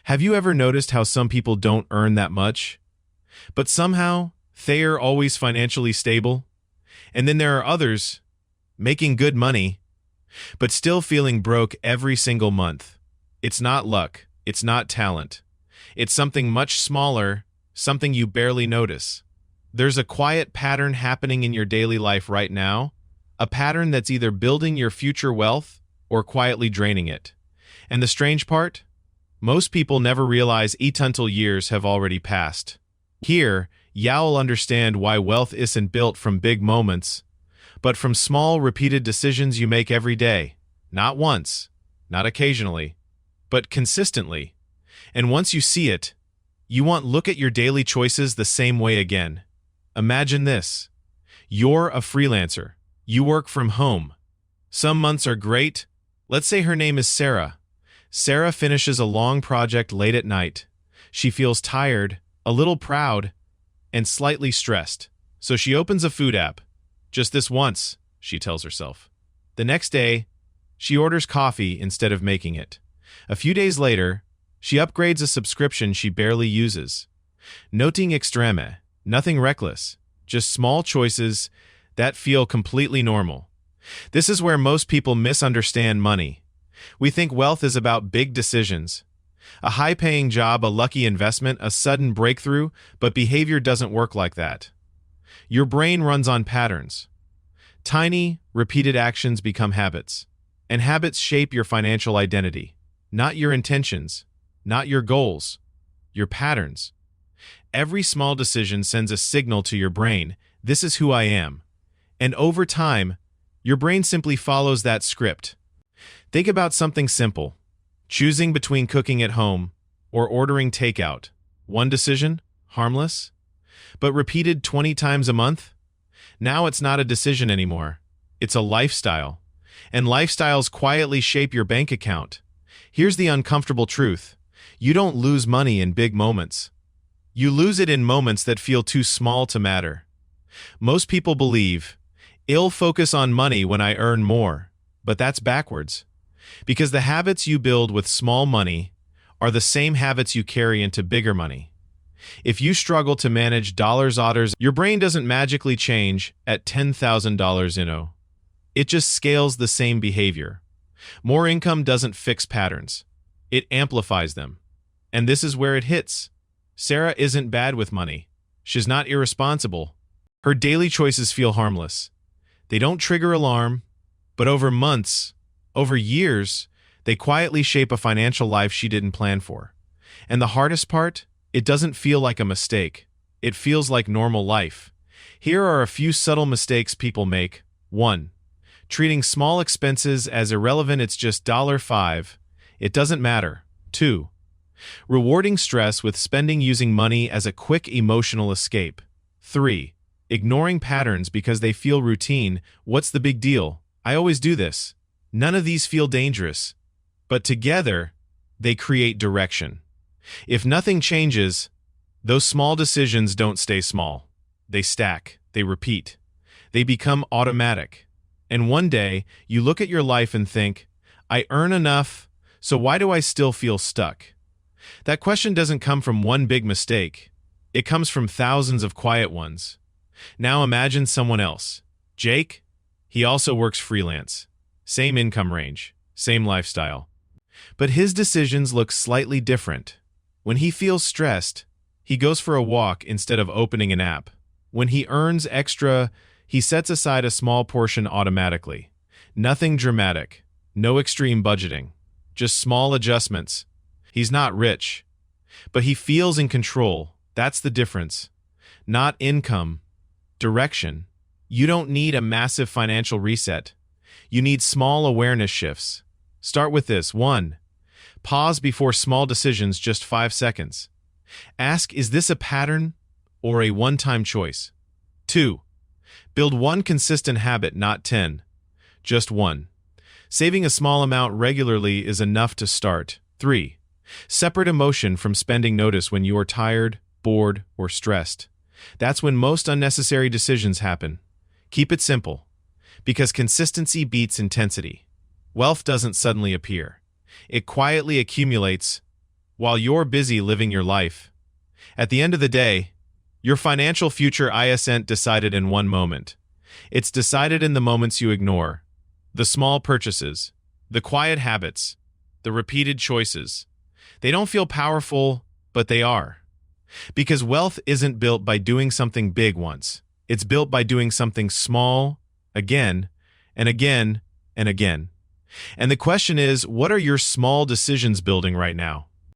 Have you ever noticed how some people don't earn that much, but somehow they're always financially stable? And then there are others making good money, but still feeling broke every single month. It's not luck. It's not talent. It's something much smaller, something you barely notice. There's a quiet pattern happening in your daily life right now, a pattern that's either building your future wealth or quietly draining it. And the strange part? Most people never realize it until years have already passed. Here, you'll understand why wealth isn't built from big moments, but from small, repeated decisions you make every day. Not once, not occasionally, but consistently. And once you see it, you won't look at your daily choices the same way again. Imagine this. You're a freelancer. You work from home. Some months are great. Let's say her name is Sara. Sara finishes a long project late at night. She feels tired, a little proud, and slightly stressed. So she opens a food app. Just this once, she tells herself. The next day, she orders coffee instead of making it. A few days later, she upgrades a subscription she barely uses. Nothing extreme, nothing reckless, just small choices that feel completely normal. This is where most people misunderstand money. We think wealth is about big decisions. A high-paying job, a lucky investment, a sudden breakthrough, but behavior doesn't work like that. Your brain runs on patterns. Tiny, repeated actions become habits, and habits shape your financial identity. Not your intentions, not your goals, your patterns. Every small decision sends a signal to your brain, this is who I am. And over time, your brain simply follows that script. Think about something simple. Choosing between cooking at home or ordering takeout. One decision, harmless, but repeated 20 times a month? Now it's not a decision anymore. It's a lifestyle. And lifestyles quietly shape your bank account. Here's the uncomfortable truth. You don't lose money in big moments. You lose it in moments that feel too small to matter. Most people believe, I'll focus on money when I earn more, but that's backwards. Because the habits you build with small money are the same habits you carry into bigger money. If you struggle to manage dollars orders, your brain doesn't magically change at $10,000. It just scales the same behavior. More income doesn't fix patterns. It amplifies them. And this is where it hits. Sara isn't bad with money. She's not irresponsible. Her daily choices feel harmless. They don't trigger alarm, but over months, over years, they quietly shape a financial life she didn't plan for. And the hardest part? It doesn't feel like a mistake. It feels like normal life. Here are a few subtle mistakes people make. 1. Treating small expenses as irrelevant, it's just $5. It doesn't matter. 2. Rewarding stress with spending, using money as a quick emotional escape. 3. Ignoring patterns because they feel routine. What's the big deal? I always do this. None of these feel dangerous, but together, they create direction. If nothing changes, those small decisions don't stay small. They stack, they repeat, they become automatic. And one day, you look at your life and think, I earn enough, so why do I still feel stuck? That question doesn't come from one big mistake. It comes from thousands of quiet ones. Now imagine someone else. Jake, he also works freelance. Same income range, same lifestyle. But his decisions look slightly different. When he feels stressed, he goes for a walk instead of opening an app. When he earns extra, he sets aside a small portion automatically. Nothing dramatic, no extreme budgeting, just small adjustments. He's not rich, but he feels in control. That's the difference. Not income, direction. You don't need a massive financial reset. You need small awareness shifts. Start with this. 1. Pause before small decisions, just 5 seconds. Ask, is this a pattern or a one-time choice? 2. Build one consistent habit, not 10. Just one. Saving a small amount regularly is enough to start. 3. Separate emotion from spending. Notice when you are tired, bored, or stressed. That's when most unnecessary decisions happen. Keep it simple, because consistency beats intensity. Wealth doesn't suddenly appear. It quietly accumulates while you're busy living your life. At the end of the day, your financial future isn't decided in one moment. It's decided in the moments you ignore, the small purchases, the quiet habits, the repeated choices. They don't feel powerful, but they are. Because wealth isn't built by doing something big once. It's built by doing something small, again, and again, and again. And the question is, what are your small decisions building right now?